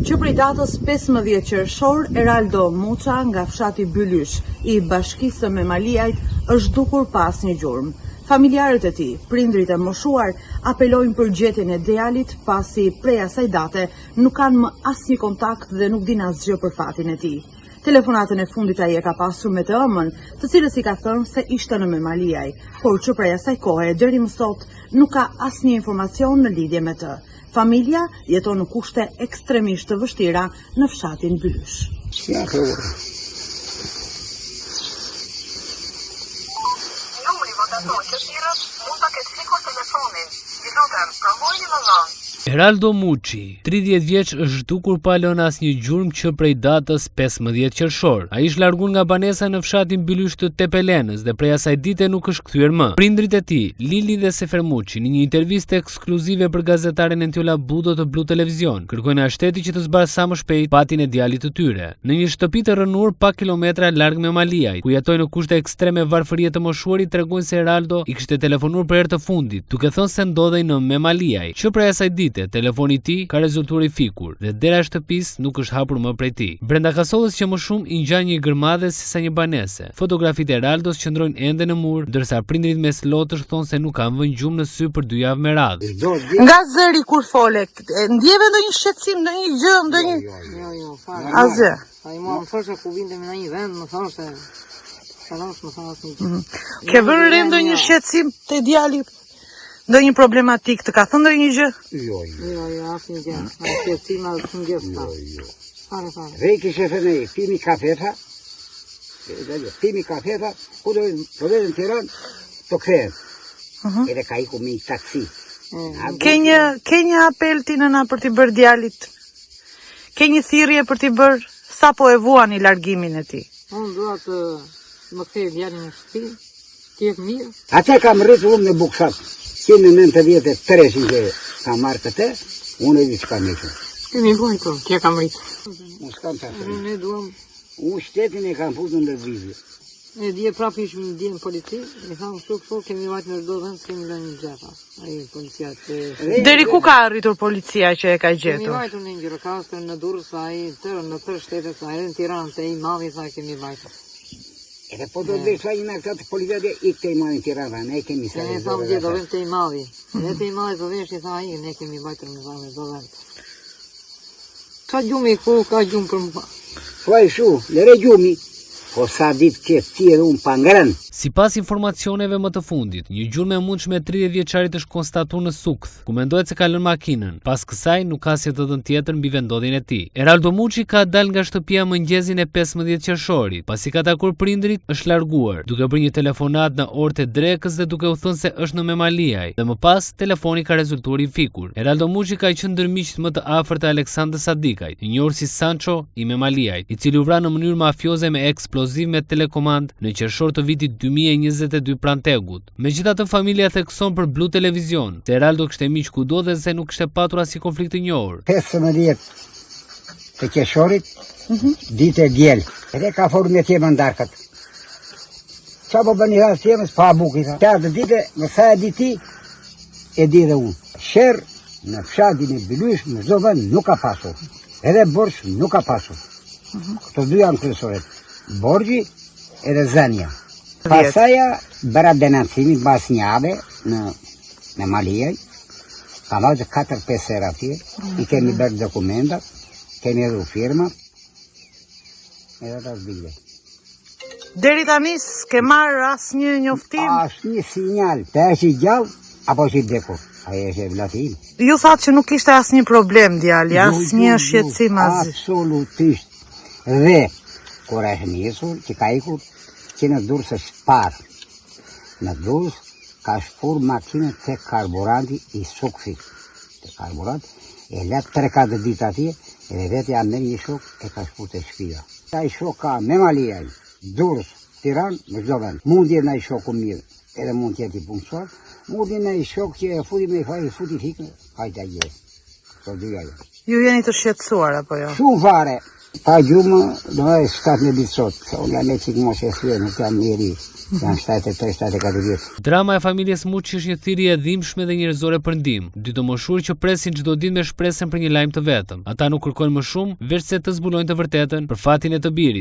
që prej datës 15 qershor, Eraldo Muça nga fshati Bylysh i bashkisë së Memaliajt është dukur pas një gjurmë. Familjarët e tij, prindrit e moshuar, apelojnë për gjetjen e djalit pasi prej asaj date nuk kanë më asnjë kontakt dhe nuk dinë asgjë për fatin e tij. Telefonatën e fundit ai e ka pasur me të ëmën, të cilës i ka thënë se ishte në Memaliaj, por që prej asaj kohe deri më sot nuk ka asnjë informacion në lidhje me të. Familja jeton në kushte ekstremisht të vështira në fshatin Bylysh. Numri votator që thirrët mund ta ketë fikur telefonin. Ju lutem, provojini më vonë. Eraldo Muçi, 30 vjeç, është dukur pa lënë asnjë gjurmë që prej datës 15 qershor. Ai është larguar nga banesa në fshatin Bylysh të Tepelenës dhe prej asaj dite nuk është kthyer më. Prindrit e tij, Lili dhe Sefer Muçi, në një intervistë ekskluzive për gazetaren Entiola Budo të Blu Televizion, kërkojnë ashteti që të zbardhë sa më shpejt patin e djalit të tyre. Në një shtëpi të rënur pak kilometra larg Memaliajt, ku jetojnë në kushte ekstreme varfërie të moshuarit, tregojnë se Eraldo i kishte telefonuar për herë të fundit, duke thënë se ndodhej në Memaliaj, që prej asaj dite telefoni i tij ka rezultuar i fikur dhe dera e shtëpisë nuk është hapur më prej tij. Brenda kasollës që më shumë i ngjan një gërmadhe si sa një banese. Fotografitë e Eraldos qëndrojnë ende në mur, ndërsa prindrit mes lotësh thonë se nuk kanë vënë gjumë në sy për 2 javë me radhë. Nga zëri kur fole, ndjeve ndonjë shqetësim, ndonjë gjë, ndonjë? Jo, fare. Asgjë. Ai më thoshte ku vinte në një vend, më thoshte sanos më thonë asnjë. Ke vënë re ndonjë shqetësim te djali? Ndonjë problematik të ka thënë ndonjë gjë? Jo, asnjë gjë. Ai shqetësim as nuk gjë. Fare. Dhe kishe thënë, pimi kafeta, ku do në Tiranë, të kthehen. Edhe ka iku me një taksi. Ke një apel ti nëna për t'i bërë djalit? Ke një thirrje për t'i bërë? Sa po e vuani largimin e tij? Unë dua të më kthej djalin në shtëpi, të jetë mirë. Ate kam rritë unë në Buksat. Kemi 93 që kam marrë këtë, unë e di që kam hequr. Kemi vojtur, kje kam rritë. Unë s'kam të thënë. Ne duam. Unë shtetin e kam putur në vizë. Ne dje prapë ishëm në dje në polici, i thamë kështu, kemi vajtë në çdo vend, s'kemi lënë një gjepa. Ai policia të... Deri ku ka arritur policia që e ka Kemi gjetur? vajtur në Gjirokastër, në Durrës, ai në tërë shtetet, ai në Tiranë, te i madhi tha kemi vajtur. Edhe po do të bëjë një këta të policia i këtë i madhi në Tiranë, ne kemi sa. Ne thamë dje do vëm te i madhi. Ne te i madhi do vesh i tha ai, ne kemi vajtur në zonë do vend. Ka gjumi ku, ka gjumë për mua. Thuaj shu, lere gjumi, po sa ditë ke ti edhe unë pangrën. Sipas informacioneve më të fundit, një gjurmë e mundshme 30 vjeçarit është konstatuar në Sukth, ku mendohet se ka lënë makinën. Pas kësaj nuk ka asnjë të dhënë tjetër mbi vendodhjen e tij. Eraldo Muçi ka dalë nga shtëpia mëngjesin e 15 qershorit, pasi ka takuar prindrit, është larguar, duke bërë një telefonat në orët e drekës dhe duke u thënë se është në Memaliaj, dhe më pas telefoni ka rezultuar i fikur. Eraldo Muçi ka qenë ndër miqtë më të afërt të Aleksandr Sadikajt, i njohur si Sancho i Memaliajt, i cili u vra në mënyrë mafioze me eksploziv me telekomand në qershor të vitit 2022 pranë Tegut. Megjithatë, familja thekson për Blu Televizion se Eraldo kishte miq kudo dhe se nuk kishte patur asnjë konflikt të njohur. 15 të qershorit, ditë e diel. Edhe ka folur me tjema ndarkat. Qa po bëni hasë tjemës, pa buki, tha. Qa të dite, më sa e di ti, e di dhe unë. Shërë në fshatin e Bylysh në çdo vend nuk ka pasur. Edhe borx nuk ka pasur. Këto dy janë kryesoret. Borgji edhe zënia. Pasaja bëra denancimi pas një jave në Memaliaj. Ka marrë 4-5 herë atje. I kemi bërë dokumentat, kemi edhe firma. Edhe ta zbile. Deri tani s'ke marrë asnjë njoftim? Asnjë sinjal. Të është i gjallë apo është i vdekur. Ai është e vlatin. Ju thatë që nuk ishte asnjë problem djali, asnjë shqetësim asgjë. Absolutisht. Dhe kur e nisur, që ka ikur, që në Durrës është parë. Në Durrës ka shpur makinën të karburanti i Sukthit. Të karburant, e letë 3-4 ditë atje, edhe vetë ja merr një shok e ka shpur të shtëpia. Ai shok ka Memaliaj, Durrës, Tiranë, në çdo vend. Mund jetë ai shoku mirë, edhe mund të jetë i punësor, mund jetë ai shok që e futi me faj, futi fikën, hajde ajë. Këto dy ajo. Ju jeni të shqetësuar apo jo? Shumë fare. Pa gjumë, do e shtat me bisot, se unë jam e qikë mos e thye, nuk jam njeri. Janë 73-74 vjeç. Drama e familjes Muçi është një thirrje e dhimbshme dhe njerëzore për ndihmë. Dy të moshur që presin çdo ditë me shpresën për një lajm të vetëm. Ata nuk kërkojnë më shumë, veç se të zbulojnë të vërtetën për fatin e të birit.